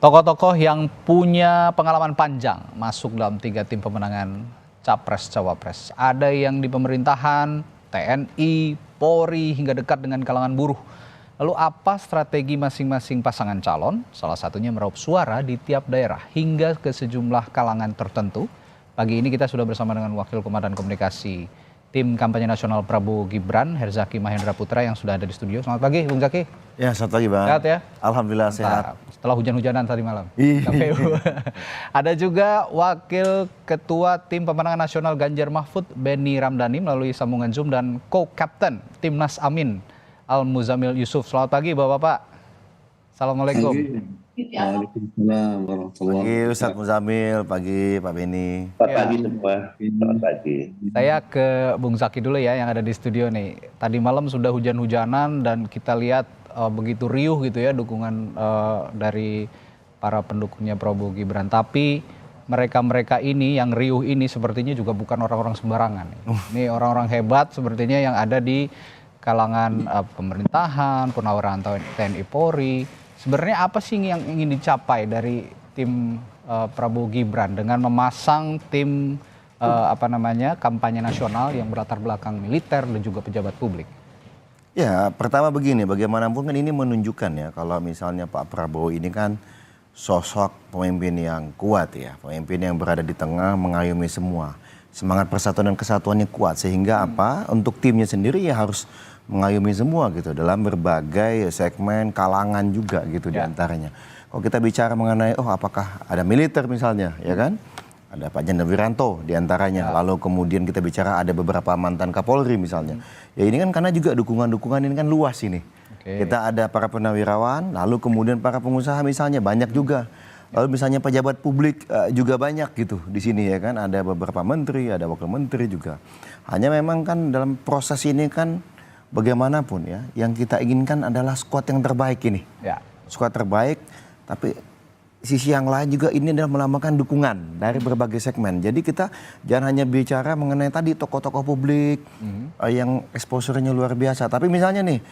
Tokoh-tokoh yang punya pengalaman panjang masuk dalam 3 tim pemenangan Capres-Cawapres. Ada yang di pemerintahan, TNI, Polri, hingga dekat dengan kalangan buruh. Lalu apa strategi masing-masing pasangan calon? Salah satunya meraup suara di tiap daerah hingga ke sejumlah kalangan tertentu. Pagi ini kita sudah bersama dengan Wakil Komandan Komunikasi Tim Kampanye Nasional Prabowo Gibran, Herzaki Mahendra Putra yang sudah ada di studio. Selamat pagi, Bung Zaki. Ya, selamat pagi, Bang. Sehat ya? Alhamdulillah sehat. Setelah hujan-hujanan tadi malam. Iya. Ada juga Wakil Ketua Tim Pemenangan Nasional Ganjar Mahfud, Benny Ramdhani melalui sambungan Zoom, dan Co-Captain Timnas Amin, Al Muzamil Yusuf. Selamat pagi, Bapak-Bapak. Assalamualaikum. Waalaikumsalam warahmatullahi Pagi Ustadz Muzamil, pagi Pak Benny. Selamat pagi semua. Selamat pagi. Saya ke Bung Zaki dulu ya yang ada di studio nih. Tadi malam sudah hujan-hujanan dan kita lihat begitu riuh gitu ya dukungan dari para pendukungnya Prabowo Gibran. Tapi mereka-mereka ini yang riuh ini sepertinya juga bukan orang-orang sembarangan. Ini orang-orang hebat sepertinya yang ada di kalangan pemerintahan, Purnawirawan TNI Polri. Sebenarnya apa sih yang ingin dicapai dari tim Prabowo Gibran dengan memasang tim kampanye nasional yang berlatar belakang militer dan juga pejabat publik? Ya, pertama begini, bagaimanapun kan ini menunjukkan ya kalau misalnya Pak Prabowo ini kan sosok pemimpin yang kuat ya, pemimpin yang berada di tengah mengayomi semua. Semangat persatuan dan kesatuannya kuat sehingga untuk timnya sendiri ya harus mengayomi semua gitu dalam berbagai segmen kalangan juga gitu diantaranya. Kalau kita bicara mengenai apakah ada militer misalnya ya kan, ada Pak Jenderal Wiranto diantaranya. Lalu kemudian kita bicara ada beberapa mantan Kapolri misalnya. Ya ini kan karena juga dukungan-dukungan ini kan luas ini. Kita ada para purnawirawan, lalu kemudian para pengusaha misalnya banyak juga. Lalu misalnya pejabat publik juga banyak gitu di sini ya kan. Ada beberapa menteri, ada wakil menteri juga. Hanya memang kan dalam proses ini kan bagaimanapun ya, yang kita inginkan adalah skuad yang terbaik ini. Skuad terbaik, tapi sisi yang lain juga ini adalah melambangkan dukungan dari berbagai segmen. Jadi kita jangan hanya bicara mengenai tadi tokoh-tokoh publik yang exposure-nya luar biasa. Tapi misalnya nih,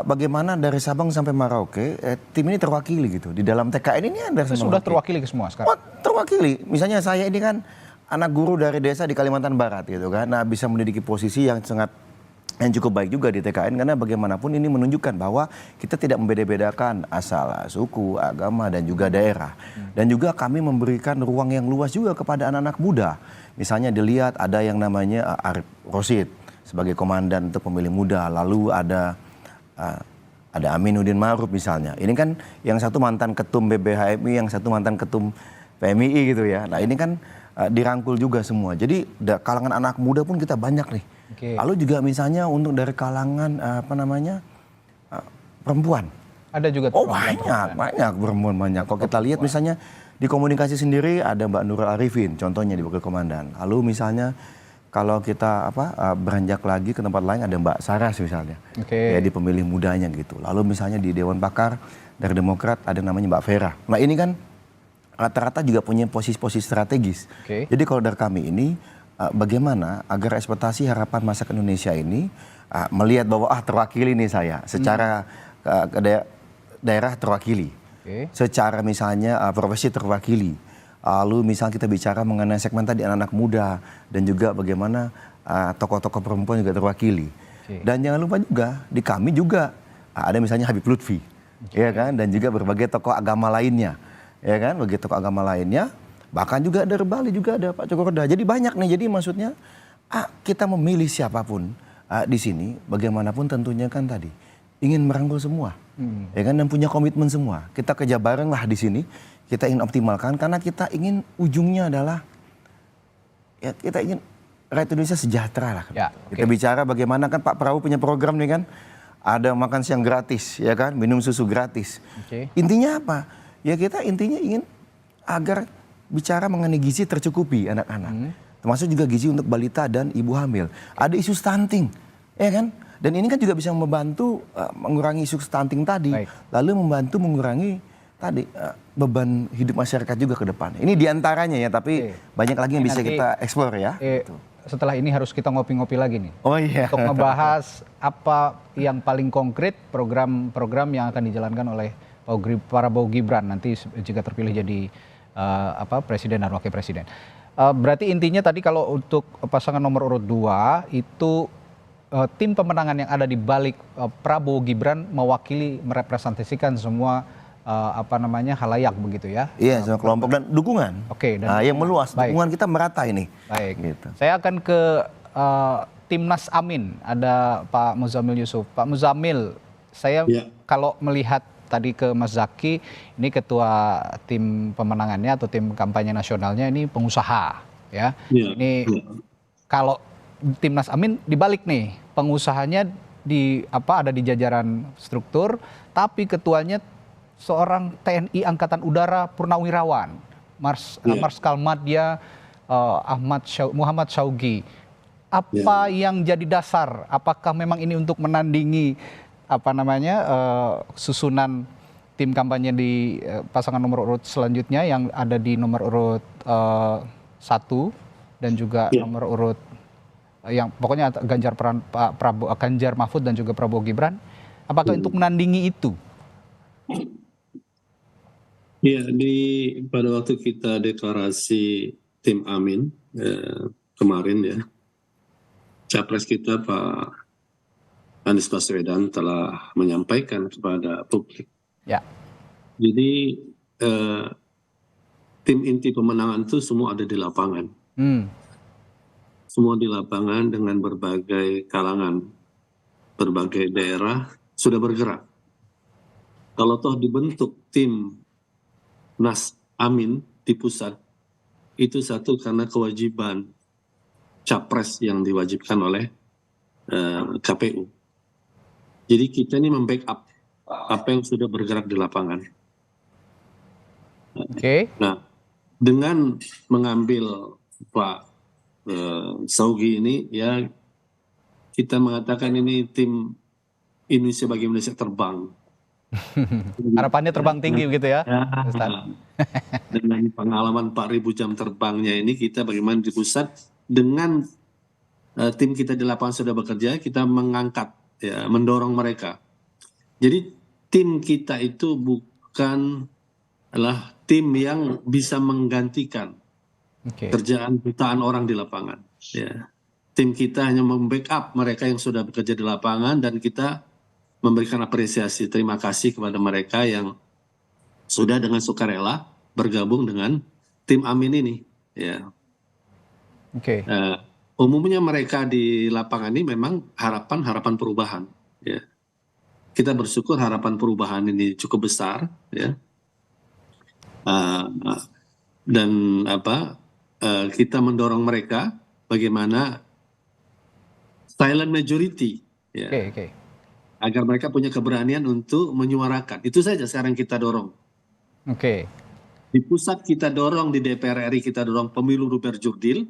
bagaimana dari Sabang sampai Merauke, tim ini terwakili gitu. Di dalam TKN ini ada sudah terwakili ke semua sekarang? Oh, terwakili. Misalnya saya ini kan anak guru dari desa di Kalimantan Barat gitu kan. Nah, bisa menduduki posisi yang cukup baik juga di TKN karena bagaimanapun ini menunjukkan bahwa kita tidak membeda-bedakan asal suku, agama dan juga daerah. Dan juga kami memberikan ruang yang luas juga kepada anak-anak muda. Misalnya dilihat ada yang namanya Arif Rosid sebagai komandan untuk pemilih muda, lalu ada Aminuddin Ma'ruf misalnya. Ini kan yang satu mantan ketum BBHMI, yang satu mantan ketum PMII gitu ya. Nah, ini kan dirangkul juga semua. Jadi kalangan anak muda pun kita banyak nih. Lalu juga misalnya untuk dari kalangan perempuan. Ada juga banyak perempuan banyak. Kalau kita lihat misalnya di komunikasi sendiri ada Mbak Nurul Arifin contohnya di Wakil Komandan. Lalu misalnya kalau kita beranjak lagi ke tempat lain ada Mbak Saras misalnya. Ya di pemilih mudanya gitu. Lalu misalnya di Dewan Pakar dari Demokrat ada namanya Mbak Vera. Nah, ini kan rata-rata juga punya posisi-posisi strategis. Jadi kalau dari kami ini bagaimana agar ekspektasi harapan masyarakat Indonesia ini melihat bahwa terwakili nih saya secara daerah terwakili, secara misalnya profesi terwakili, lalu misalnya kita bicara mengenai segmen tadi anak-anak muda dan juga bagaimana tokoh-tokoh perempuan juga terwakili. Dan jangan lupa juga di kami juga ada misalnya Habib Lutfi, ya kan, dan juga berbagai tokoh agama lainnya, ya kan, begitu tokoh agama lainnya. Bahkan juga dari Bali juga ada Pak Cokorda. Jadi banyak nih. Jadi maksudnya kita memilih siapapun di sini, bagaimanapun tentunya kan tadi ingin merangkul semua, ya kan, dan punya komitmen semua. Kita kerja bareng lah di sini. Kita ingin optimalkan karena kita ingin ujungnya adalah ya kita ingin rakyat Indonesia sejahtera lah. Kita bicara bagaimana kan Pak Prabowo punya program nih kan, ada makan siang gratis, ya kan, minum susu gratis. Intinya apa? Ya kita intinya ingin agar bicara mengenai gizi tercukupi anak-anak. Termasuk juga gizi untuk balita dan ibu hamil. Ada isu stunting, ya kan? Dan ini kan juga bisa membantu mengurangi isu stunting tadi. Lalu membantu mengurangi tadi beban hidup masyarakat juga ke depan. Ini diantaranya ya, tapi banyak lagi yang bisa kita eksplor ya. Setelah ini harus kita ngopi-ngopi lagi nih. Untuk ngebahas apa yang paling konkret program-program yang akan dijalankan oleh Prabowo Gibran nanti jika terpilih jadi presiden dan wakil presiden. Berarti intinya tadi kalau untuk pasangan nomor urut 2 itu tim pemenangan yang ada di balik Prabowo Gibran mewakili merepresentasikan semua halayak begitu ya. Iya, semua kelompok dan dukungan. Oke, dan yang meluas, baik. Dukungan kita merata ini. Baik. Gitu. Saya akan ke Timnas Amin, ada Pak Muzamil Yusuf. Pak Muzamil, saya kalau melihat tadi ke Mas Zaky, ini ketua tim pemenangannya atau tim kampanye nasionalnya ini pengusaha, ya. Ini kalau Timnas Amin dibalik nih, pengusahanya ada di jajaran struktur, tapi ketuanya seorang TNI Angkatan Udara Purnawirawan, Marskal Madya Muhammad Syaugi. Apa yang jadi dasar? Apakah memang ini untuk menandingi susunan tim kampanye di pasangan nomor urut selanjutnya yang ada di nomor urut 1 dan juga nomor urut yang pokoknya Ganjar Mahfud dan juga Prabowo Gibran? Apakah untuk menandingi itu? Ya, pada waktu kita deklarasi tim Amin kemarin ya, Capres kita Pak Anies Baswedan telah menyampaikan kepada publik. Ya. Jadi tim inti pemenangan itu semua ada di lapangan. Semua di lapangan dengan berbagai kalangan, berbagai daerah sudah bergerak. Kalau toh dibentuk tim Nas Amin di pusat, itu satu karena kewajiban Capres yang diwajibkan oleh KPU. Jadi kita ini membackup apa yang sudah bergerak di lapangan. Nah, dengan mengambil Pak Syaugi ini, ya kita mengatakan ini tim Indonesia bagi Indonesia terbang. Harapannya terbang tinggi begitu ya? Dengan pengalaman 4.000 jam terbangnya ini, kita bagaimana di pusat dengan tim kita di lapangan sudah bekerja, kita mengangkat, ya, mendorong mereka. Jadi tim kita itu bukanlah tim yang bisa menggantikan kerjaan jutaan orang di lapangan. Ya. Tim kita hanya membackup mereka yang sudah bekerja di lapangan, dan kita memberikan apresiasi, terima kasih kepada mereka yang sudah dengan sukarela bergabung dengan tim Amin ini. Ya. Umumnya mereka di lapangan ini memang harapan perubahan. Ya. Kita bersyukur harapan perubahan ini cukup besar, ya. Dan kita mendorong mereka bagaimana silent majority, ya. Agar mereka punya keberanian untuk menyuarakan. Itu saja sekarang kita dorong. Di pusat kita dorong, di DPR RI kita dorong pemilu luber jurdil.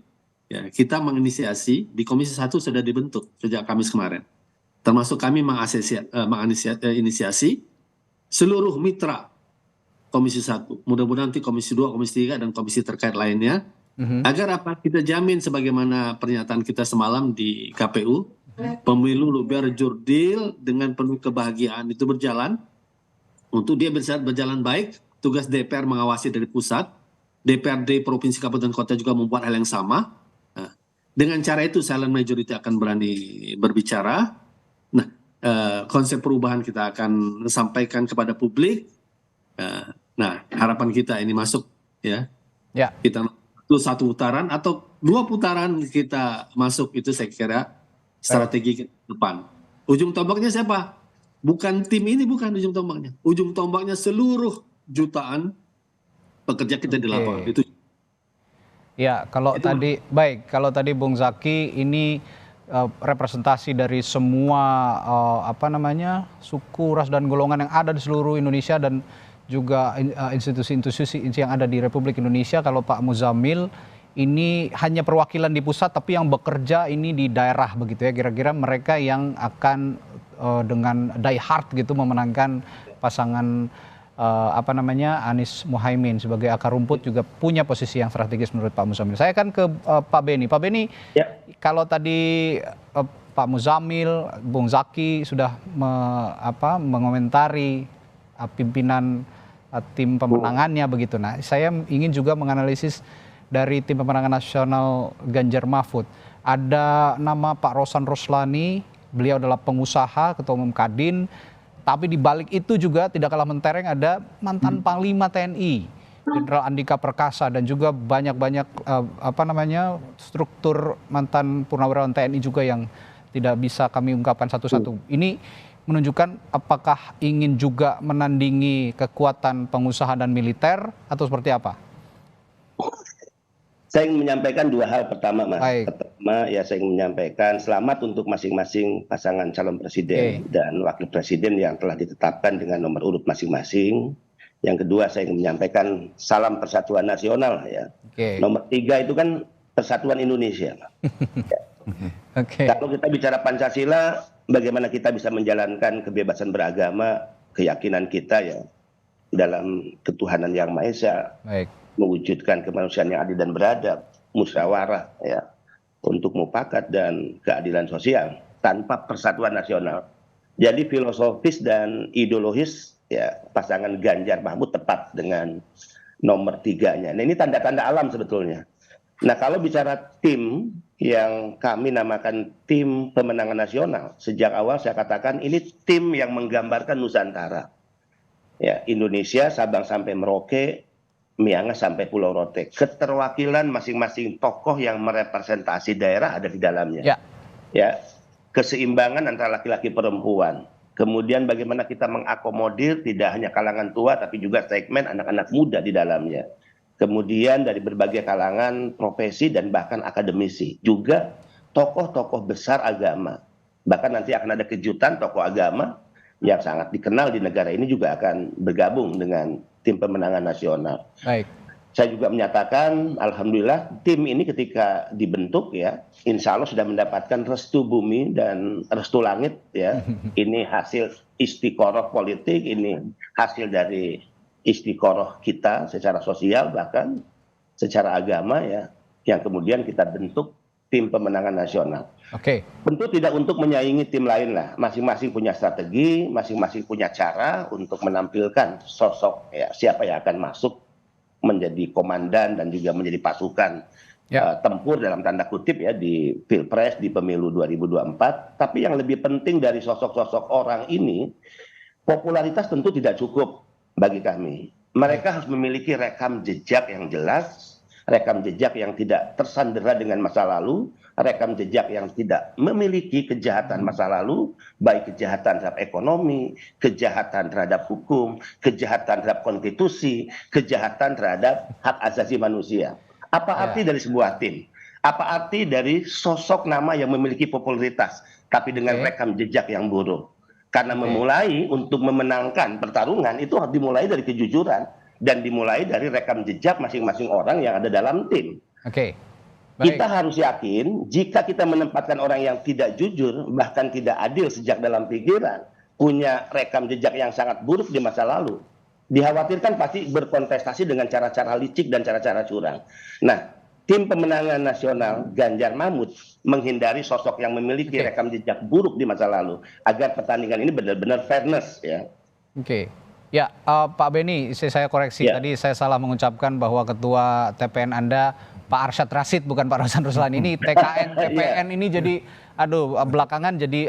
Ya, kita menginisiasi, di Komisi 1 sudah dibentuk sejak Kamis kemarin. Termasuk kami menginisiasi seluruh mitra Komisi 1. Mudah-mudahan nanti Komisi 2, Komisi 3, dan komisi terkait lainnya. Agar kita jamin sebagaimana pernyataan kita semalam di KPU, pemilu luber jurdil dengan penuh kebahagiaan itu berjalan. Untuk dia bisa berjalan baik, tugas DPR mengawasi dari pusat, DPRD Provinsi Kabupaten Kota juga membuat hal yang sama. Dengan cara itu silent majority akan berani berbicara. Nah, konsep perubahan kita akan sampaikan kepada publik. Nah, harapan kita ini masuk, ya. Kita satu putaran atau 2 putaran kita masuk, itu saya kira strategi ke depan. Ujung tombaknya siapa? Bukan tim ini, bukan ujung tombaknya. Ujung tombaknya seluruh jutaan pekerja kita di lapangan. Itu. Ya, kalau tadi Bung Zaky ini representasi dari semua suku, ras dan golongan yang ada di seluruh Indonesia dan juga institusi-institusi yang ada di Republik Indonesia. Kalau Pak Muzamil ini hanya perwakilan di pusat, tapi yang bekerja ini di daerah begitu ya. Kira-kira mereka yang akan dengan die hard gitu memenangkan pasangan Anies Muhaimin sebagai akar rumput, juga punya posisi yang strategis menurut Pak Muzamil. Saya akan ke Pak Beni. Pak Beni, kalau tadi Pak Muzamil, Bung Zaky sudah mengomentari pimpinan tim pemenangannya begitu. Nah, saya ingin juga menganalisis dari tim pemenangan nasional Ganjar Mahfud. Ada nama Pak Rosan Roslani, beliau adalah pengusaha, ketua umum Kadin, tapi di balik itu juga tidak kalah mentereng ada mantan Panglima TNI, Jenderal Andika Perkasa, dan juga banyak-banyak struktur mantan purnawirawan TNI juga yang tidak bisa kami ungkapkan satu-satu. Ini menunjukkan apakah ingin juga menandingi kekuatan pengusaha dan militer atau seperti apa? Saya ingin menyampaikan dua hal. Pertama, Mas. Baik. Pertama, ya saya ingin menyampaikan selamat untuk masing-masing pasangan calon presiden dan wakil presiden yang telah ditetapkan dengan nomor urut masing-masing. Yang kedua, saya ingin menyampaikan salam persatuan nasional ya. Nomor 3 itu kan persatuan Indonesia. Kalau kita bicara Pancasila, bagaimana kita bisa menjalankan kebebasan beragama, keyakinan kita ya dalam ketuhanan yang Maha Esa, mewujudkan kemanusiaan yang adil dan beradab, musyawarah ya, untuk mufakat dan keadilan sosial tanpa persatuan nasional. Jadi filosofis dan ideologis ya pasangan Ganjar Mahfud tepat dengan nomor 3-nya. Nah, ini tanda-tanda alam sebetulnya. Nah, kalau bicara tim yang kami namakan tim pemenangan nasional, sejak awal saya katakan ini tim yang menggambarkan Nusantara. Ya, Indonesia Sabang sampai Merauke, Miangas sampai Pulau Rote. Keterwakilan masing-masing tokoh yang merepresentasi daerah ada di dalamnya. Ya, keseimbangan antara laki-laki perempuan. Kemudian bagaimana kita mengakomodir tidak hanya kalangan tua tapi juga segmen anak-anak muda di dalamnya. Kemudian dari berbagai kalangan profesi dan bahkan akademisi. Juga tokoh-tokoh besar agama. Bahkan nanti akan ada kejutan tokoh agama yang sangat dikenal di negara ini juga akan bergabung dengan tim pemenangan nasional. Baik. Saya juga menyatakan, alhamdulillah tim ini ketika dibentuk ya, insya Allah sudah mendapatkan restu bumi dan restu langit ya. Ini hasil istiqoroh politik, ini hasil dari istiqoroh kita secara sosial bahkan secara agama ya, yang kemudian kita bentuk tim pemenangan nasional. Tentu tidak untuk menyaingi tim lain lah, masing-masing punya strategi, masing-masing punya cara untuk menampilkan sosok ya, siapa yang akan masuk menjadi komandan dan juga menjadi pasukan tempur dalam tanda kutip ya di Pilpres di pemilu 2024. Tapi yang lebih penting dari sosok-sosok orang ini, popularitas tentu tidak cukup bagi kami. Mereka harus memiliki rekam jejak yang jelas, rekam jejak yang tidak tersandera dengan masa lalu, rekam jejak yang tidak memiliki kejahatan masa lalu, baik kejahatan terhadap ekonomi, kejahatan terhadap hukum, kejahatan terhadap konstitusi, kejahatan terhadap hak asasi manusia. Apa arti dari sebuah tim? Apa arti dari sosok nama yang memiliki popularitas, tapi dengan rekam jejak yang buruk? Karena memulai untuk memenangkan pertarungan itu harus dimulai dari kejujuran dan dimulai dari rekam jejak masing-masing orang yang ada dalam tim. Kita harus yakin jika kita menempatkan orang yang tidak jujur, bahkan tidak adil sejak dalam pikiran, punya rekam jejak yang sangat buruk di masa lalu, dikhawatirkan pasti berkontestasi dengan cara-cara licik dan cara-cara curang. Nah, tim pemenangan nasional Ganjar Mahfud menghindari sosok yang memiliki rekam jejak buruk di masa lalu agar pertandingan ini benar-benar fairness ya. Ya, Pak Beni, saya koreksi tadi saya salah mengucapkan bahwa ketua TPN Anda Pak Arsyad Rashid bukan Pak Rosan Roslani. Ini TKN, TPN ini jadi belakangan jadi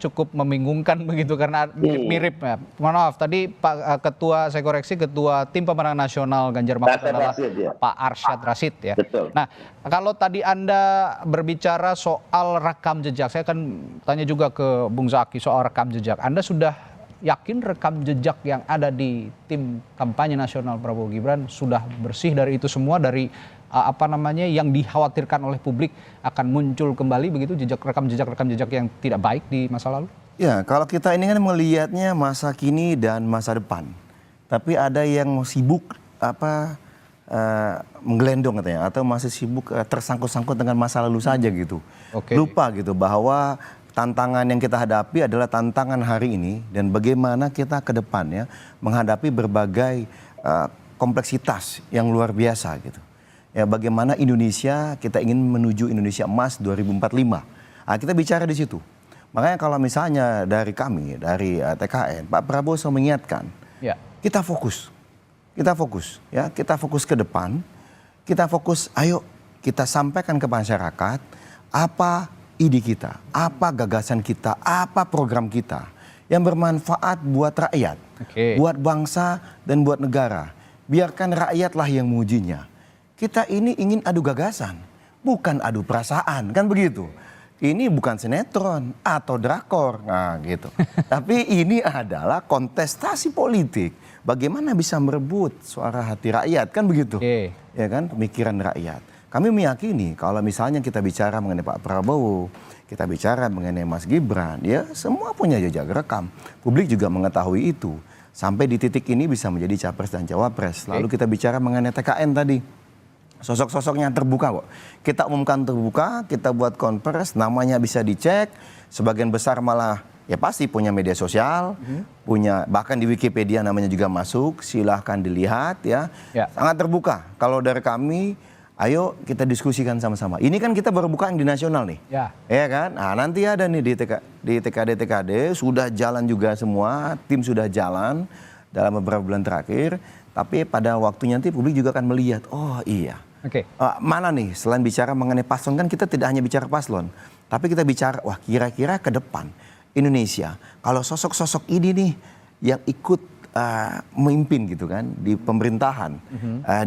cukup membingungkan begitu karena mirip ya. Mohon maaf tadi Pak Ketua, saya koreksi, Ketua Tim Pemenangan Nasional Ganjar Mahfud adalah Pak Arsyad Rashid ya. Nah, kalau tadi Anda berbicara soal rekam jejak, saya akan tanya juga ke Bung Zaki soal rekam jejak. Anda sudah yakin rekam jejak yang ada di tim kampanye nasional Prabowo Gibran sudah bersih dari itu semua, dari yang dikhawatirkan oleh publik akan muncul kembali begitu rekam jejak yang tidak baik di masa lalu? Ya, kalau kita ini kan melihatnya masa kini dan masa depan. Tapi ada yang sibuk menggelendong katanya, atau masih sibuk tersangkut-sangkut dengan masa lalu saja gitu. Lupa gitu bahwa tantangan yang kita hadapi adalah tantangan hari ini dan bagaimana kita ke depannya menghadapi berbagai kompleksitas yang luar biasa gitu. Ya, bagaimana Indonesia kita ingin menuju Indonesia Emas 2045. Nah, kita bicara di situ. Makanya kalau misalnya dari kami, dari TKN, Pak Prabowo selalu mengingatkan Ya. Kita fokus ya, kita fokus ke depan, kita fokus, ayo kita sampaikan ke masyarakat apa ide kita, apa gagasan kita, apa program kita yang bermanfaat buat rakyat, buat bangsa dan buat negara. Biarkan rakyatlah yang mengujinya. Kita ini ingin adu gagasan, bukan adu perasaan, kan begitu. Ini bukan sinetron atau drakor, nah gitu. Tapi ini adalah kontestasi politik. Bagaimana bisa merebut suara hati rakyat, kan begitu? Ya kan, pemikiran rakyat. Kami meyakini kalau misalnya kita bicara mengenai Pak Prabowo, kita bicara mengenai Mas Gibran, ya semua punya jejak rekam. Publik juga mengetahui itu. Sampai di titik ini bisa menjadi capres dan cawapres. Lalu kita bicara mengenai TKN tadi. Sosok-sosoknya terbuka kok. Kita umumkan terbuka, kita buat konvers, namanya bisa dicek. Sebagian besar malah ya pasti punya media sosial, punya bahkan di Wikipedia namanya juga masuk. Silahkan dilihat ya. Sangat terbuka. Kalau dari kami, ayo kita diskusikan sama-sama. Ini kan kita baru buka yang di nasional nih. Ya kan? Nah, nanti ada nih di TKD sudah jalan juga semua, tim sudah jalan dalam beberapa bulan terakhir. Tapi pada waktunya nanti publik juga akan melihat, oh iya. Mana nih selain bicara mengenai paslon, kan kita tidak hanya bicara paslon, tapi kita bicara wah kira-kira ke depan Indonesia kalau sosok-sosok ini nih yang ikut memimpin gitu kan di pemerintahan,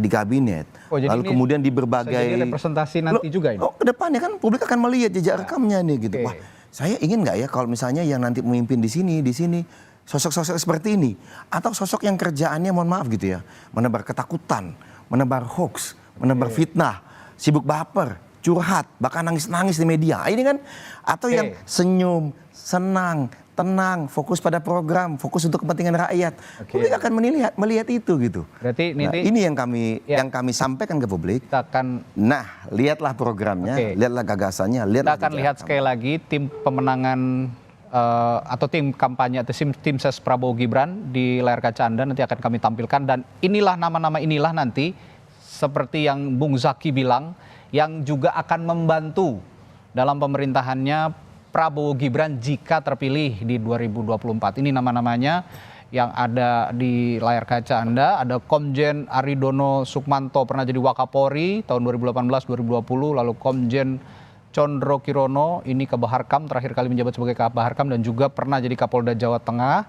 di kabinet, lalu kemudian di berbagai representasi nanti juga ini. Ke depannya kan publik akan melihat jejak rekamnya nih gitu. Wah, saya ingin nggak ya kalau misalnya yang nanti memimpin di sini sosok-sosok seperti ini, atau sosok yang kerjaannya mohon maaf gitu ya, menebar ketakutan, menebar hoax, menebar fitnah, sibuk baper, curhat, bahkan nangis-nangis di media. Ini kan, atau yang senyum, senang, tenang, fokus pada program, fokus untuk kepentingan rakyat. Publik akan melihat itu gitu. Berarti ini yang kami sampaikan ke publik. Kita akan, lihatlah programnya, lihatlah gagasannya, kita akan lihat sekali lagi tim pemenangan atau tim kampanye atau tim ses Prabowo Gibran di layar kaca Anda nanti akan kami tampilkan, dan inilah nama-nama inilah nanti seperti yang Bung Zaki bilang yang juga akan membantu dalam pemerintahannya Prabowo Gibran jika terpilih di 2024. Ini nama-namanya yang ada di layar kaca Anda. Ada Komjen Aridono Sukmanto, pernah jadi Wakapolri tahun 2018-2020, lalu Komjen Condro Kirono, ini Kabaharkam, terakhir kali menjabat sebagai Kabaharkam dan juga pernah jadi Kapolda Jawa Tengah.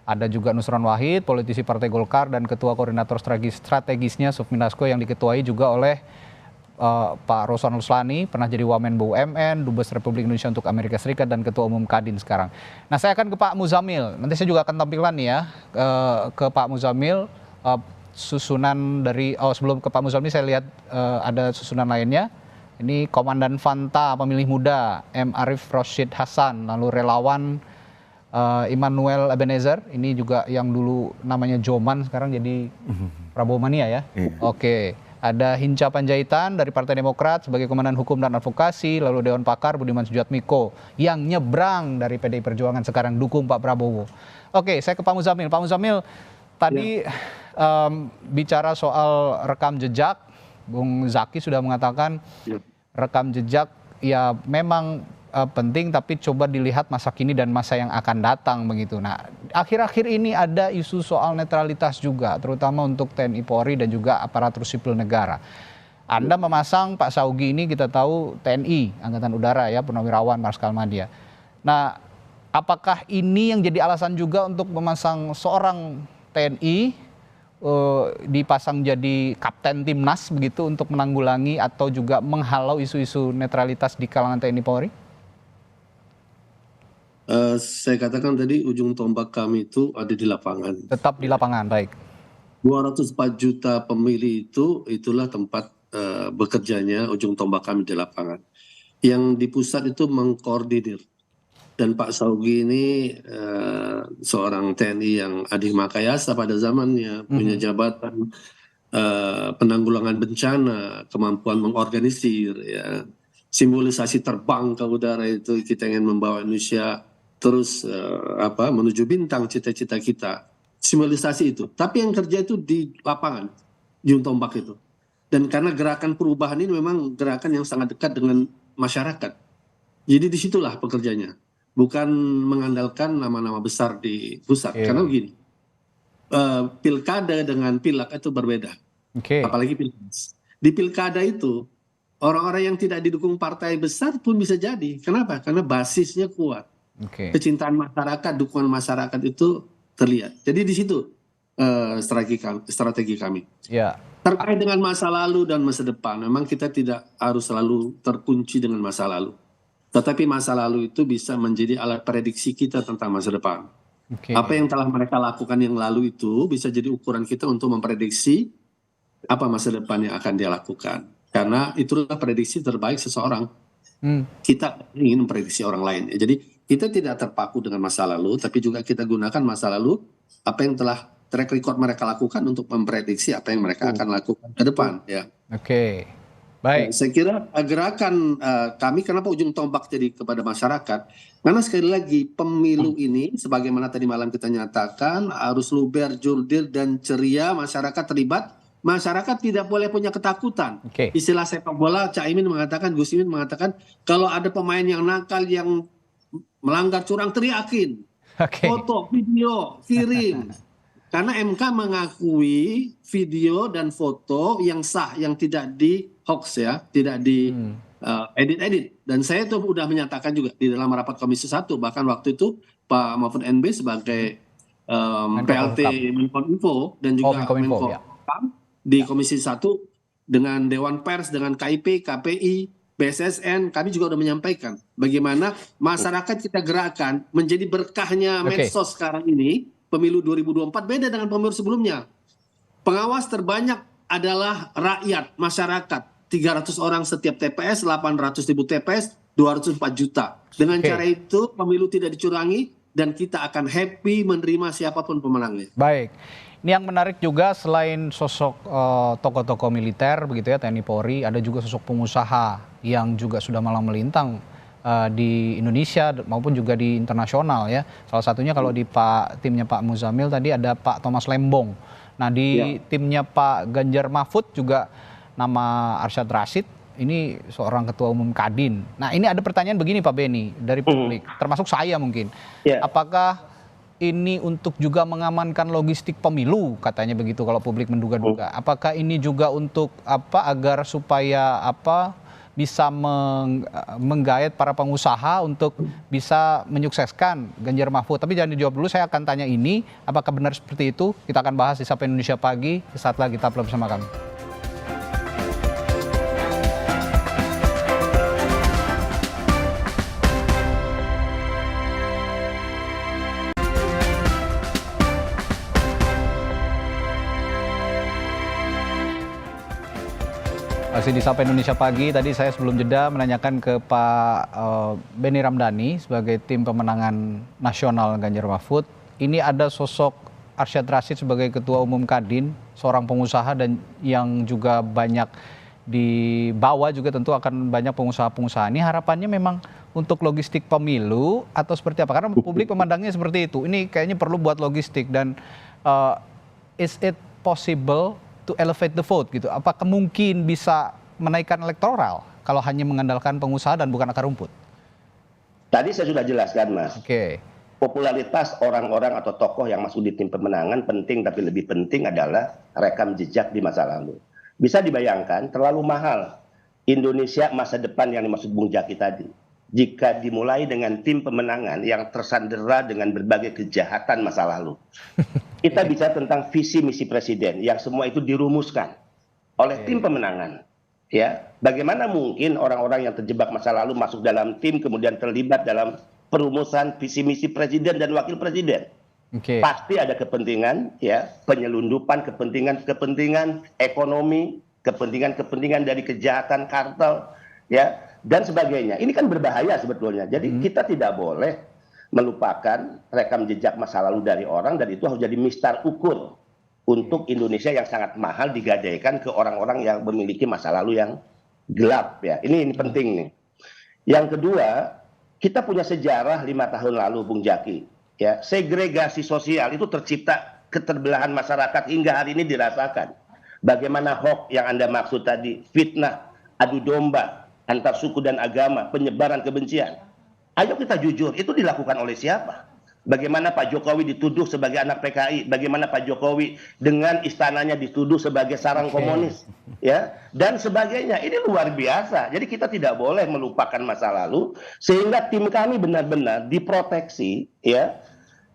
Ada juga Nusron Wahid, politisi Partai Golkar dan Ketua Koordinator Strategisnya Sufminasko yang diketuai juga oleh Pak Roswan Ruslani, pernah jadi Wamen BUMN, Dubes Republik Indonesia untuk Amerika Serikat dan Ketua Umum Kadin sekarang. Nah, saya akan ke Pak Muzamil, nanti saya juga akan tampilkan nih ya ke Pak Muzamil susunan dari, sebelum ke Pak Muzamil saya lihat ada susunan lainnya. Ini Komandan Fanta Pemilih Muda, M. Arif Roshid Hasan, lalu relawan Immanuel Ebenezer, ini juga yang dulu namanya Joman sekarang jadi Prabowo Mania ya. Ada Hinca Panjaitan dari Partai Demokrat sebagai Komandan Hukum dan Advokasi, lalu Dewan Pakar Budiman Sujatmiko yang nyebrang dari PDI Perjuangan sekarang dukung Pak Prabowo. Saya ke Pak Muzamil. Pak Muzamil, tadi bicara soal rekam jejak, Bung Zaki sudah mengatakan rekam jejak ya memang penting, tapi coba dilihat masa kini dan masa yang akan datang begitu. Nah, akhir-akhir ini ada isu soal netralitas juga, terutama untuk TNI Polri dan juga aparatur sipil negara. Anda memasang Pak Saugi ini kita tahu TNI, Angkatan Udara ya, Purnawirawan Marskal Madya. Nah, apakah ini yang jadi alasan juga untuk memasang seorang TNI dipasang jadi kapten timnas begitu untuk menanggulangi atau juga menghalau isu-isu netralitas di kalangan TNI Polri? Saya katakan tadi ujung tombak kami itu ada di lapangan. Tetap di lapangan, baik. 204 juta pemilih itulah tempat bekerjanya ujung tombak kami di lapangan. Yang di pusat itu mengkoordinir. Dan Pak Saugi ini seorang TNI yang adik makayasa pada zamannya, punya jabatan penanggulangan bencana, kemampuan mengorganisir, ya, simbolisasi terbang ke udara itu kita ingin membawa Indonesia terus menuju bintang cita-cita kita, simbolisasi itu. Tapi yang kerja itu di lapangan, ujung tombak itu. Dan karena gerakan perubahan ini memang gerakan yang sangat dekat dengan masyarakat, jadi disitulah pekerjanya. Bukan mengandalkan nama-nama besar di pusat. Karena begini, pilkada dengan pilek itu berbeda. Oke. Apalagi pilpres. Di pilkada itu orang-orang yang tidak didukung partai besar pun bisa jadi. Kenapa? Karena basisnya kuat. Oke. Kecintaan masyarakat, dukungan masyarakat itu terlihat. Jadi di situ strategi kami. Ya. Terkait dengan masa lalu dan masa depan, memang kita tidak harus selalu terkunci dengan masa lalu. Tetapi masa lalu itu bisa menjadi alat prediksi kita tentang masa depan. Oke. Apa yang telah mereka lakukan yang lalu itu bisa jadi ukuran kita untuk memprediksi apa masa depan yang akan dia lakukan. Karena itulah prediksi terbaik seseorang. Kita ingin memprediksi orang lain. Jadi kita tidak terpaku dengan masa lalu, tapi juga kita gunakan masa lalu, apa yang telah track record mereka lakukan untuk memprediksi apa yang mereka akan lakukan ke depan. Ya. Oke. Baik. Saya kira gerakan kami kenapa ujung tombak jadi kepada masyarakat? Karena sekali lagi pemilu ini, sebagaimana tadi malam kita nyatakan, harus luber, jurdil, dan ceria, masyarakat terlibat. Masyarakat tidak boleh punya ketakutan. Oke. Istilah sepak bola, Caimin mengatakan, Gus Imin mengatakan, kalau ada pemain yang nakal, yang melanggar curang, teriakin. Oke. Foto, video, kirim. Karena MK mengakui video dan foto yang sah, yang tidak di hoax ya, tidak di edit-edit. Dan saya tuh udah menyatakan juga di dalam rapat Komisi 1, bahkan waktu itu Pak Mahfud NB sebagai PLT Menkominfo dan juga Menko ya. di Komisi 1 dengan Dewan Pers, dengan KIP, KPI, BSSN, kami juga udah menyampaikan bagaimana masyarakat kita gerakan menjadi berkahnya medsos sekarang ini. Pemilu 2024 beda dengan pemilu sebelumnya. Pengawas terbanyak adalah rakyat, masyarakat. 300 orang setiap TPS, 800 ribu TPS, 204 juta. Dengan cara itu pemilu tidak dicurangi dan kita akan happy menerima siapapun pemenangnya. Baik. Ini yang menarik juga selain sosok tokoh-tokoh militer begitu ya, TNI Polri, ada juga sosok pengusaha yang juga sudah malang melintang di Indonesia maupun juga di internasional ya. Salah satunya kalau di timnya Pak Muzamil tadi ada Pak Thomas Lembong. Nah di timnya Pak Ganjar Mahfud juga nama Arsyad Rashid, ini seorang ketua umum Kadin. Nah ini ada pertanyaan begini Pak Beni dari publik, termasuk saya mungkin. Apakah ini untuk juga mengamankan logistik pemilu, katanya begitu kalau publik menduga-duga. Apakah ini juga untuk apa agar supaya apa bisa menggayat para pengusaha untuk bisa menyukseskan Ganjar Mahfud. Tapi jangan dijawab dulu, saya akan tanya ini, apakah benar seperti itu? Kita akan bahas di Sapa Indonesia Pagi, sesaat lagi tetaplah bersama kami. Masih di Sapa Indonesia Pagi, tadi saya sebelum jeda menanyakan ke Pak Beni Ramdhani sebagai tim pemenangan nasional Ganjar Mahfud. Ini ada sosok Arsyad Rashid sebagai Ketua Umum Kadin, seorang pengusaha dan yang juga banyak di bawah juga tentu akan banyak pengusaha-pengusaha. Ini harapannya memang untuk logistik pemilu atau seperti apa? Karena publik memandangnya seperti itu. Ini kayaknya perlu buat logistik dan is it possible to elevate the vote gitu. Apakah mungkin bisa menaikkan elektoral kalau hanya mengandalkan pengusaha dan bukan akar rumput? Tadi saya sudah jelaskan, Mas. Oke. Popularitas orang-orang atau tokoh yang masuk di tim pemenangan penting, tapi lebih penting adalah rekam jejak di masa lalu. Bisa dibayangkan terlalu mahal Indonesia masa depan yang dimaksud Bung Jaki tadi. Jika dimulai dengan tim pemenangan yang tersandera dengan berbagai kejahatan masa lalu. Kita bicara tentang visi misi presiden yang semua itu dirumuskan oleh tim pemenangan. Ya, bagaimana mungkin orang-orang yang terjebak masa lalu masuk dalam tim kemudian terlibat dalam perumusan visi misi presiden dan wakil presiden? Pasti ada kepentingan, ya, penyelundupan kepentingan ekonomi, kepentingan dari kejahatan kartel, ya, dan sebagainya. Ini kan berbahaya sebetulnya. Jadi kita tidak boleh melupakan rekam jejak masa lalu dari orang, dan itu harus jadi mistar ukur untuk Indonesia yang sangat mahal digadaikan ke orang-orang yang memiliki masa lalu yang gelap ya. Ini penting nih. Yang kedua, kita punya sejarah 5 tahun lalu Bung Jaki ya. Segregasi sosial itu tercipta, keterbelahan masyarakat hingga hari ini dirasakan. Bagaimana hoax yang Anda maksud tadi, fitnah, adu domba antar suku dan agama, penyebaran kebencian. Ayo kita jujur, itu dilakukan oleh siapa? Bagaimana Pak Jokowi dituduh sebagai anak PKI, bagaimana Pak Jokowi dengan istananya dituduh sebagai sarang komunis, ya, dan sebagainya. Ini luar biasa. Jadi kita tidak boleh melupakan masa lalu, sehingga tim kami benar-benar diproteksi, ya.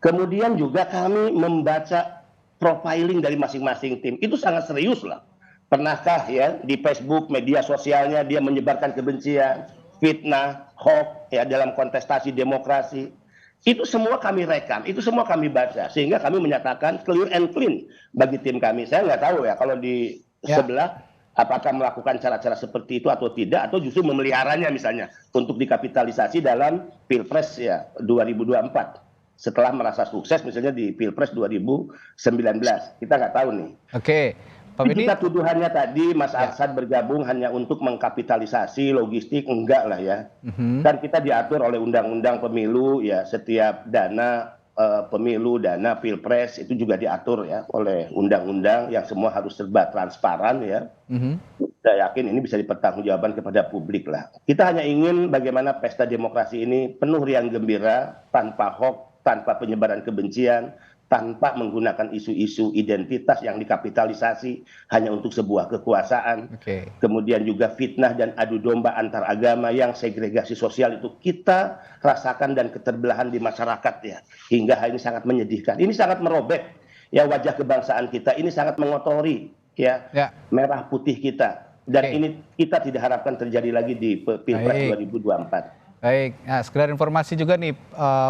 Kemudian juga kami membaca profiling dari masing-masing tim. Itu sangat serius lah. Pernahkah ya di Facebook, media sosialnya dia menyebarkan kebencian, fitnah, hoax ya dalam kontestasi demokrasi? Itu semua kami rekam, itu semua kami baca, sehingga kami menyatakan clear and clean bagi tim kami. Saya nggak tahu ya kalau di sebelah apakah melakukan cara-cara seperti itu atau tidak, atau justru memeliharanya misalnya untuk dikapitalisasi dalam Pilpres ya 2024 setelah merasa sukses misalnya di Pilpres 2019. Kita nggak tahu nih. Oke. Kita tuduhannya tadi Mas Arsad bergabung hanya untuk mengkapitalisasi logistik, enggak lah ya. Kan kita diatur oleh undang-undang pemilu ya, setiap dana pemilu, dana pilpres itu juga diatur ya oleh undang-undang yang semua harus serba transparan ya. Saya yakin ini bisa dipertanggungjawabkan kepada publik lah. Kita hanya ingin bagaimana pesta demokrasi ini penuh riang gembira, tanpa hoax, tanpa penyebaran kebencian, tanpa menggunakan isu-isu identitas yang dikapitalisasi hanya untuk sebuah kekuasaan. Kemudian juga fitnah dan adu domba antar agama yang segregasi sosial itu kita rasakan dan keterbelahan di masyarakat ya. Hingga hal ini sangat menyedihkan. Ini sangat merobek ya wajah kebangsaan kita. Ini sangat mengotori ya merah putih kita. Dan ini kita tidak harapkan terjadi lagi di Pilpres 2024. Baik, nah, sekedar informasi juga nih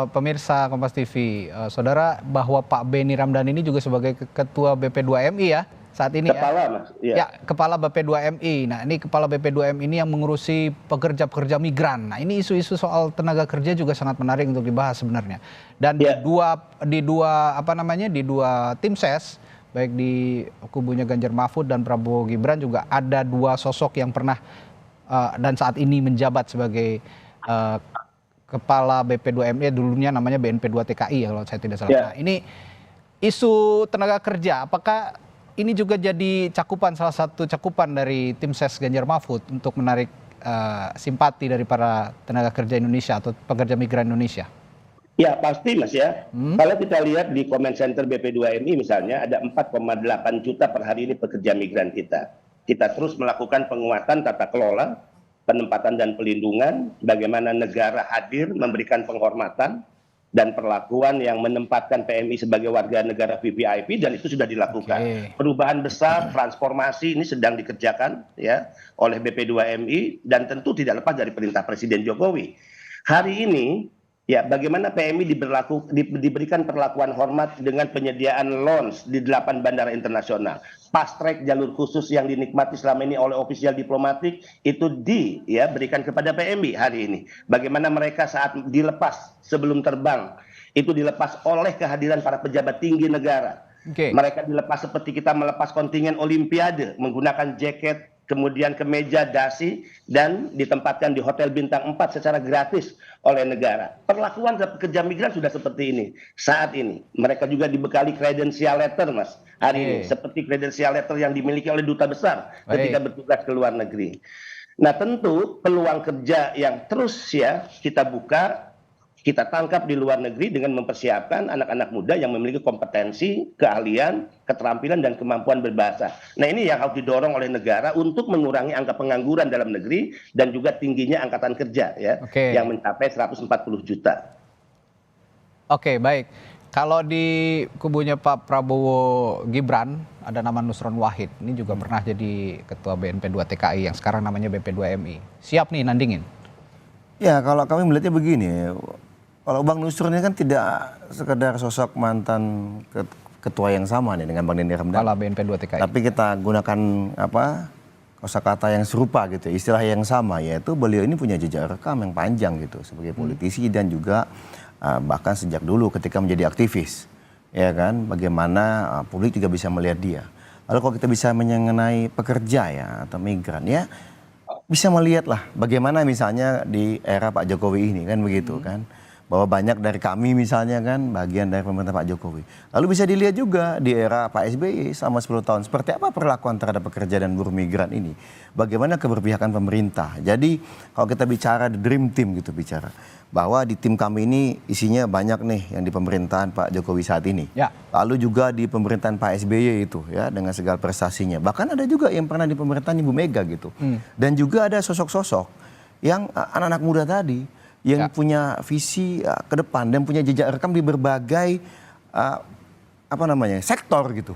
pemirsa Kompas TV, saudara, bahwa Pak Benny Ramdhani ini juga sebagai Ketua BP2MI ya saat ini Kepala, Mas. Ya, Kepala BP2MI. Nah, ini Kepala BP2MI ini yang mengurusi pekerja-pekerja migran. Nah, ini isu-isu soal tenaga kerja juga sangat menarik untuk dibahas sebenarnya. Dan di dua tim ses, baik di kubunya Ganjar Mahfud dan Prabowo Gibran juga ada dua sosok yang pernah dan saat ini menjabat sebagai Kepala BP2MI, dulunya namanya BNP2TKI ya kalau saya tidak salah. Nah, ini isu tenaga kerja, apakah ini juga jadi salah satu cakupan dari tim ses Ganjar Mahfud untuk menarik simpati dari para tenaga kerja Indonesia atau pekerja migran Indonesia? Ya pasti Mas ya. Kalau kita lihat di comment center BP2MI misalnya ada 4,8 juta per hari ini pekerja migran kita. Kita terus melakukan penguatan tata kelola, penempatan dan pelindungan, bagaimana negara hadir memberikan penghormatan dan perlakuan yang menempatkan PMI sebagai warga negara VVIP, dan itu sudah dilakukan. Perubahan besar, transformasi ini sedang dikerjakan ya oleh BP2MI dan tentu tidak lepas dari perintah Presiden Jokowi. Hari ini ya bagaimana PMI diberikan perlakuan hormat dengan penyediaan lounge di 8 bandara internasional. Fast track jalur khusus yang dinikmati selama ini oleh ofisial diplomatik itu diberikan kepada PMI hari ini. Bagaimana mereka saat dilepas sebelum terbang itu dilepas oleh kehadiran para pejabat tinggi negara. Mereka dilepas seperti kita melepas kontingen Olimpiade menggunakan jaket, kemudian kemeja, dasi, dan ditempatkan di hotel bintang 4 secara gratis oleh negara. Perlakuan pekerja migran sudah seperti ini saat ini. Mereka juga dibekali credential letter Mas hari ini, seperti credential letter yang dimiliki oleh duta besar ketika bertugas ke luar negeri. Nah tentu peluang kerja yang terus ya kita buka, kita tangkap di luar negeri dengan mempersiapkan anak-anak muda yang memiliki kompetensi, keahlian, keterampilan, dan kemampuan berbahasa. Nah ini yang harus didorong oleh negara untuk mengurangi angka pengangguran dalam negeri dan juga tingginya angkatan kerja ya, yang mencapai 140 juta. Oke, baik. Kalau di kubunya Pak Prabowo Gibran ada nama Nusron Wahid. Ini juga pernah jadi Ketua BNP2TKI yang sekarang namanya BP2MI. Siap nih nandingin? Ya, kalau kami melihatnya begini. Kalau Bang Nusron ini kan tidak sekedar sosok mantan ketua yang sama nih dengan Bang Benny Ramdhani. Kepala BNP2TKI. Tapi kita gunakan kosakata yang serupa gitu, istilah yang sama, yaitu beliau ini punya jejak rekam yang panjang gitu sebagai politisi dan juga bahkan sejak dulu ketika menjadi aktivis, ya kan, bagaimana publik juga bisa melihat dia. Lalu kalau kita bisa mengenai pekerja ya atau migran ya, bisa melihat lah bagaimana misalnya di era Pak Jokowi ini kan begitu kan. bahwa banyak dari kami misalnya kan bagian dari pemerintah Pak Jokowi. Lalu bisa dilihat juga di era Pak SBY selama 10 tahun seperti apa perlakuan terhadap pekerja dan buruh migran ini. Bagaimana keberpihakan pemerintah. Jadi kalau kita bicara the dream team gitu bicara, bahwa di tim kami ini isinya banyak nih yang di pemerintahan Pak Jokowi saat ini. Ya. Lalu juga di pemerintahan Pak SBY itu ya dengan segala prestasinya. Bahkan ada juga yang pernah di pemerintahan Ibu Mega gitu. Dan juga ada sosok-sosok yang anak-anak muda tadi yang punya visi ke depan dan punya jejak rekam di berbagai sektor gitu.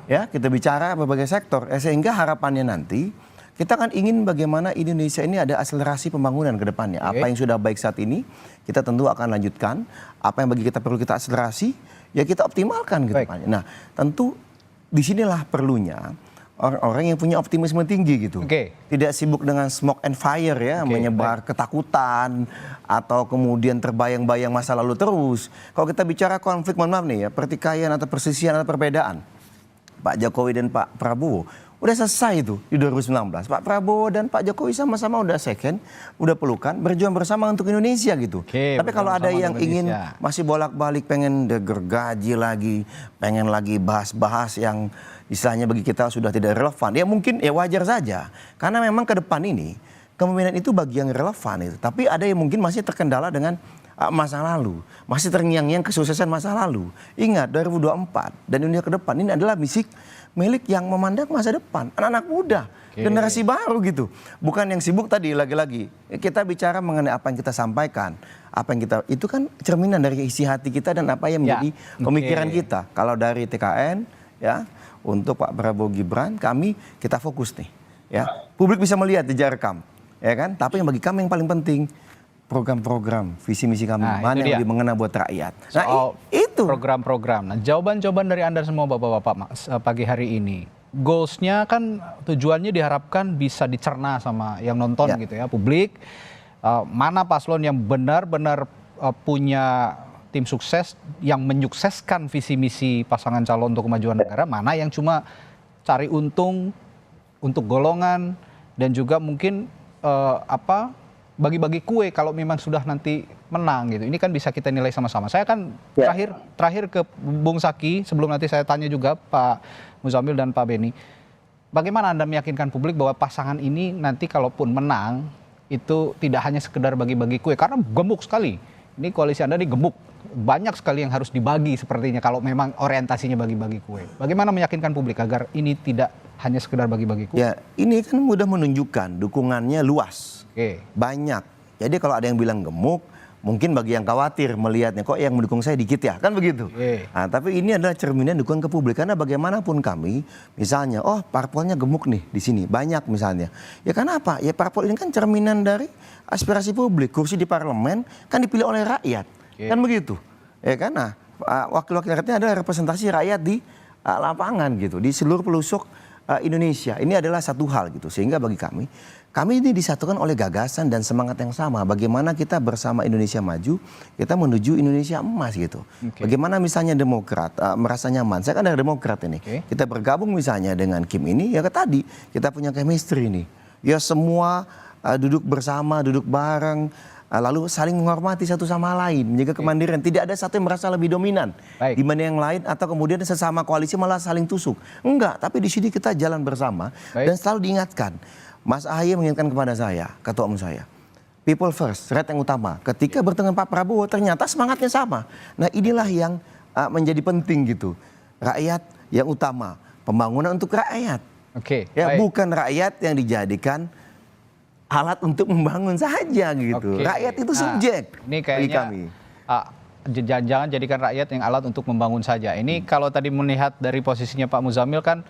Ya, kita bicara berbagai sektor sehingga harapannya nanti kita kan ingin bagaimana Indonesia ini ada akselerasi pembangunan ke depannya. Apa yang sudah baik saat ini, kita tentu akan lanjutkan. Apa yang bagi kita perlu kita akselerasi, ya kita optimalkan ke depannya. Nah, tentu disinilah perlunya orang-orang yang punya optimisme tinggi gitu. Tidak sibuk dengan smoke and fire ya, menyebar ketakutan atau kemudian terbayang-bayang masa lalu terus. Kalau kita bicara konflik, mohon maaf nih ya, pertikaian atau persisian atau perbedaan. Pak Jokowi dan Pak Prabowo udah selesai itu di 2019. Pak Prabowo dan Pak Jokowi sama-sama udah second, udah pelukan, berjuang bersama untuk Indonesia gitu. Tapi kalau ada yang ingin masih bolak-balik pengen gergaji lagi, pengen lagi bahas-bahas yang istilahnya bagi kita sudah tidak relevan, ya mungkin ya wajar saja. Karena memang ke depan ini kepemimpinan itu bagi yang relevan itu. Tapi ada yang mungkin masih terkendala dengan masa lalu, masih terngiang-ngiang kesuksesan masa lalu. Ingat 2024 dan dunia ke depan ini adalah milik yang memandang masa depan, anak-anak muda, generasi baru gitu. Bukan yang sibuk tadi lagi-lagi. Kita bicara mengenai apa yang kita sampaikan, apa yang kita itu kan cerminan dari isi hati kita dan apa yang menjadi pemikiran kita. Kalau dari TKN ya untuk Pak Prabowo Gibran kita fokus nih ya. Publik bisa melihat jejak rekam ya kan, tapi yang bagi kami yang paling penting program-program, visi misi kami mana yang lebih mengena buat rakyat. Nah, itu program-program. Nah, jawaban-jawaban dari Anda semua Bapak-bapak pagi hari ini. Goals-nya kan tujuannya diharapkan bisa dicerna sama yang nonton gitu ya, publik. Mana paslon yang benar-benar punya tim sukses yang menyukseskan visi misi pasangan calon untuk kemajuan negara, mana yang cuma cari untung untuk golongan dan juga mungkin bagi-bagi kue kalau memang sudah nanti menang gitu. Ini kan bisa kita nilai sama-sama. Saya kan terakhir ke Bung Zaki sebelum nanti saya tanya juga Pak Muzamil dan Pak Beni. Bagaimana Anda meyakinkan publik bahwa pasangan ini nanti kalaupun menang itu tidak hanya sekedar bagi-bagi kue karena gemuk sekali. Ini koalisi Anda ini gemuk. Banyak sekali yang harus dibagi sepertinya kalau memang orientasinya bagi-bagi kue. Bagaimana meyakinkan publik agar ini tidak hanya sekedar bagi-bagi kue? Ya, ini kan mudah menunjukkan dukungannya luas. Banyak. Jadi kalau ada yang bilang gemuk, mungkin bagi yang khawatir melihatnya kok yang mendukung saya dikit ya, kan begitu. Nah, tapi ini adalah cerminan dukungan ke publik karena bagaimanapun kami, misalnya, parpolnya gemuk nih di sini, banyak misalnya. Ya karena apa? Ya parpol ini kan cerminan dari aspirasi publik. Kursi di parlemen kan dipilih oleh rakyat, kan begitu. Ya kan? Nah, wakil-wakil rakyatnya adalah representasi rakyat di lapangan gitu, di seluruh pelosok Indonesia. Ini adalah satu hal gitu, sehingga bagi kami ini disatukan oleh gagasan dan semangat yang sama. Bagaimana kita bersama Indonesia maju, kita menuju Indonesia emas gitu. Bagaimana misalnya Demokrat merasa nyaman. Saya kan dari Demokrat ini. Kita bergabung misalnya dengan Kim ini, ya tadi kita punya chemistry ini. Ya semua duduk bersama, duduk bareng, lalu saling menghormati satu sama lain, menjaga kemandirian. Tidak ada satu yang merasa lebih dominan dibanding yang lain atau kemudian sesama koalisi malah saling tusuk. Enggak, tapi di sini kita jalan bersama dan selalu diingatkan. Mas Ahaye mengingatkan kepada saya, ketua umum saya, people first, rakyat yang utama. Ketika bertemu Pak Prabowo ternyata semangatnya sama. Nah inilah yang menjadi penting gitu. Rakyat yang utama, pembangunan untuk rakyat. Bukan rakyat yang dijadikan alat untuk membangun saja gitu. Rakyat itu subjek. Ini kayaknya jangan jadikan rakyat yang alat untuk membangun saja. Ini kalau tadi melihat dari posisinya Pak Muzamil kan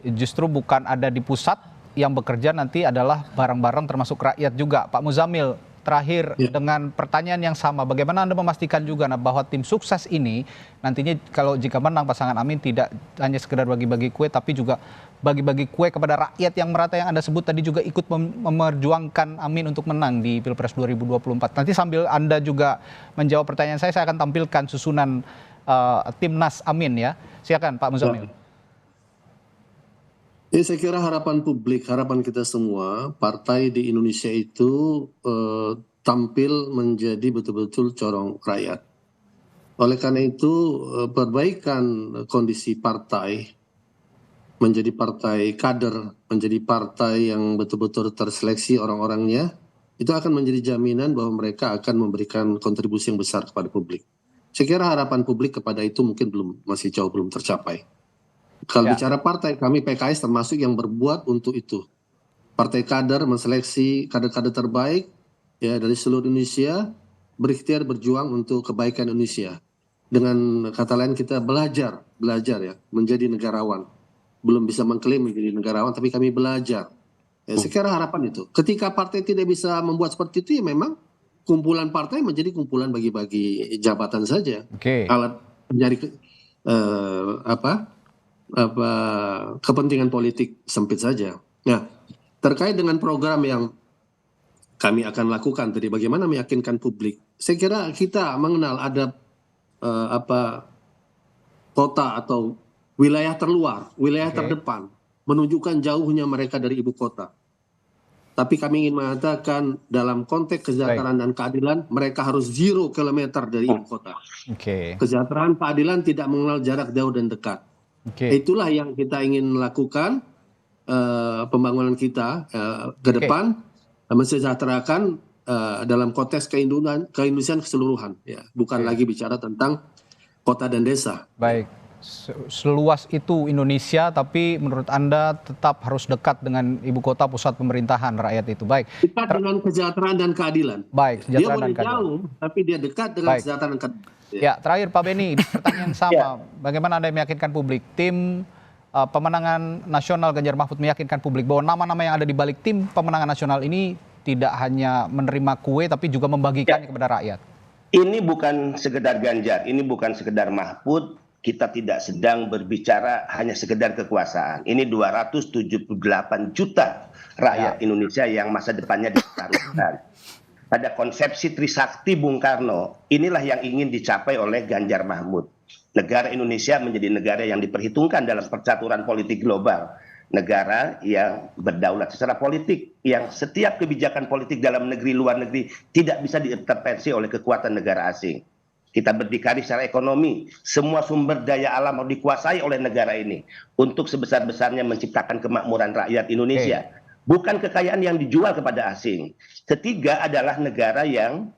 justru bukan ada di pusat, yang bekerja nanti adalah bareng-bareng termasuk rakyat juga. Pak Muzamil, terakhir dengan pertanyaan yang sama, bagaimana Anda memastikan juga bahwa tim sukses ini nantinya kalau jika menang pasangan Amin tidak hanya sekedar bagi-bagi kue, tapi juga bagi-bagi kue kepada rakyat yang merata yang Anda sebut tadi juga ikut memperjuangkan Amin untuk menang di Pilpres 2024. Nanti sambil Anda juga menjawab pertanyaan saya akan tampilkan susunan Timnas Amin ya. Silakan Pak Muzamil. Ya, saya kira harapan publik, harapan kita semua, partai di Indonesia itu tampil menjadi betul-betul corong rakyat. Oleh karena itu, perbaikan kondisi partai menjadi partai kader, menjadi partai yang betul-betul terseleksi orang-orangnya, itu akan menjadi jaminan bahwa mereka akan memberikan kontribusi yang besar kepada publik. Saya kira harapan publik kepada itu mungkin masih jauh belum tercapai. Kalau bicara partai, kami PKS termasuk yang berbuat untuk itu. Partai kader menseleksi kader-kader terbaik ya dari seluruh Indonesia, berikhtiar berjuang untuk kebaikan Indonesia. Dengan kata lain kita belajar ya menjadi negarawan. Belum bisa mengklaim menjadi negarawan, tapi kami belajar. Ya, saya kira harapan itu. Ketika partai tidak bisa membuat seperti itu, ya memang kumpulan partai menjadi kumpulan bagi-bagi jabatan saja. Alat mencari kepentingan politik sempit saja. Nah, terkait dengan program yang kami akan lakukan tadi, bagaimana meyakinkan publik. Saya kira kita mengenal ada kota atau wilayah terluar, wilayah terdepan, menunjukkan jauhnya mereka dari ibu kota. Tapi kami ingin mengatakan dalam konteks kesejahteraan dan keadilan, mereka harus 0 kilometer dari ibu kota. Kesejahteraan, keadilan tidak mengenal jarak jauh dan dekat. Itulah yang kita ingin lakukan, pembangunan kita ke depan, mensejahterakan dalam konteks keindonesian keseluruhan. Ya, bukan lagi bicara tentang kota dan desa. Baik. Seluas itu Indonesia, tapi menurut Anda tetap harus dekat dengan ibu kota pusat pemerintahan rakyat itu. Baik. Dekat dengan kesejahteraan dan keadilan. Baik, dia boleh jauh, tapi dia dekat dengan kesejahteraan dan keadilan. Ya, terakhir Pak Beni, pertanyaan yang sama. Bagaimana Anda meyakinkan publik? Tim pemenangan nasional Ganjar Mahfud meyakinkan publik bahwa nama-nama yang ada di balik tim pemenangan nasional ini tidak hanya menerima kue, tapi juga membagikannya kepada rakyat. Ini bukan sekedar Ganjar, ini bukan sekedar Mahfud. Kita tidak sedang berbicara hanya sekedar kekuasaan. Ini 278 juta rakyat Indonesia yang masa depannya ditaruhkan. Pada konsepsi Trisakti Bung Karno, inilah yang ingin dicapai oleh Ganjar Mahfud. Negara Indonesia menjadi negara yang diperhitungkan dalam percaturan politik global. Negara yang berdaulat secara politik, yang setiap kebijakan politik dalam negeri, luar negeri tidak bisa diintervensi oleh kekuatan negara asing. Kita berdikari secara ekonomi, semua sumber daya alam harus dikuasai oleh negara ini untuk sebesar-besarnya menciptakan kemakmuran rakyat Indonesia. Bukan kekayaan yang dijual kepada asing. Ketiga adalah negara yang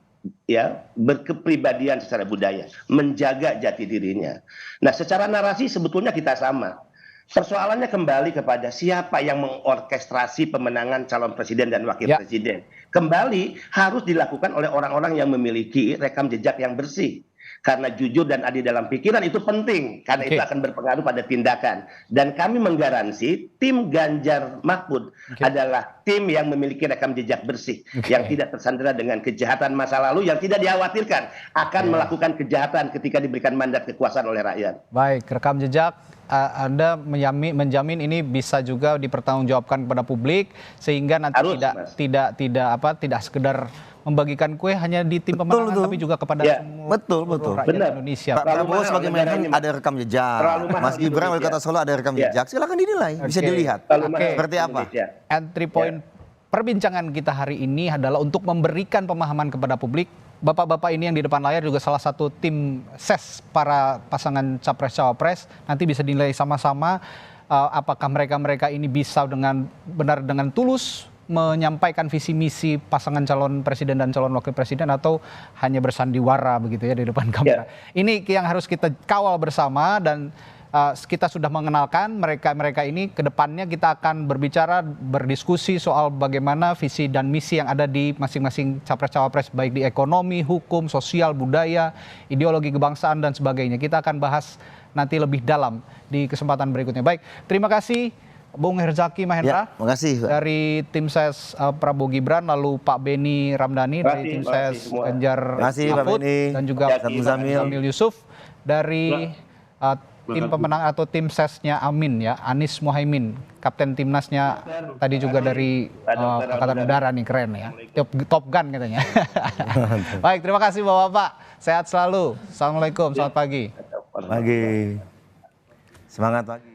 berkepribadian secara budaya, menjaga jati dirinya. Nah, secara narasi sebetulnya kita sama. Persoalannya kembali kepada siapa yang mengorkestrasi pemenangan calon presiden dan wakil presiden. Kembali harus dilakukan oleh orang-orang yang memiliki rekam jejak yang bersih. Karena jujur dan adil dalam pikiran itu penting. Karena itu akan berpengaruh pada tindakan. Dan kami menggaransi tim Ganjar Mahfud adalah tim yang memiliki rekam jejak bersih. Yang tidak tersandera dengan kejahatan masa lalu, yang tidak dikhawatirkan akan melakukan kejahatan ketika diberikan mandat kekuasaan oleh rakyat. Baik, rekam jejak Anda menjamin ini bisa juga dipertanggungjawabkan kepada publik sehingga nanti tidak sekedar membagikan kue hanya di tim pemenangan tapi juga kepada semua rakyat Indonesia. Pak Prabowo sebagai menhan ada rekam jejak. Mas Gibran wali kota Solo ada rekam jejak. Silakan dinilai, bisa dilihat. Seperti apa? Entry point perbincangan kita hari ini adalah untuk memberikan pemahaman kepada publik. Bapak-bapak ini yang di depan layar juga salah satu tim ses para pasangan capres-cawapres. Nanti bisa dinilai sama-sama apakah mereka ini bisa dengan tulus menyampaikan visi misi pasangan calon presiden dan calon wakil presiden atau hanya bersandiwara begitu ya di depan kamera. Ini yang harus kita kawal bersama dan kita sudah mengenalkan mereka ini. Ke depannya kita akan berdiskusi soal bagaimana visi dan misi yang ada di masing-masing capres-cawapres baik di ekonomi, hukum, sosial, budaya, ideologi kebangsaan dan sebagainya. Kita akan bahas nanti lebih dalam di kesempatan berikutnya. Baik, terima kasih Bung Herzaki Mahendra dari tim ses Prabowo Gibran, lalu Pak Beni Ramdhani dari tim ses Ganjar Mahfud dan juga Zamil Yusuf dari tim pemenang atau tim sesnya Amin ya, Anies Mohaimin, kapten timnasnya tadi juga dari Angkatan Udara nih, keren ya, Top Gun katanya. Baik, terima kasih Bapak-bapak, sehat selalu. Assalamualaikum, selamat pagi. Semangat pagi.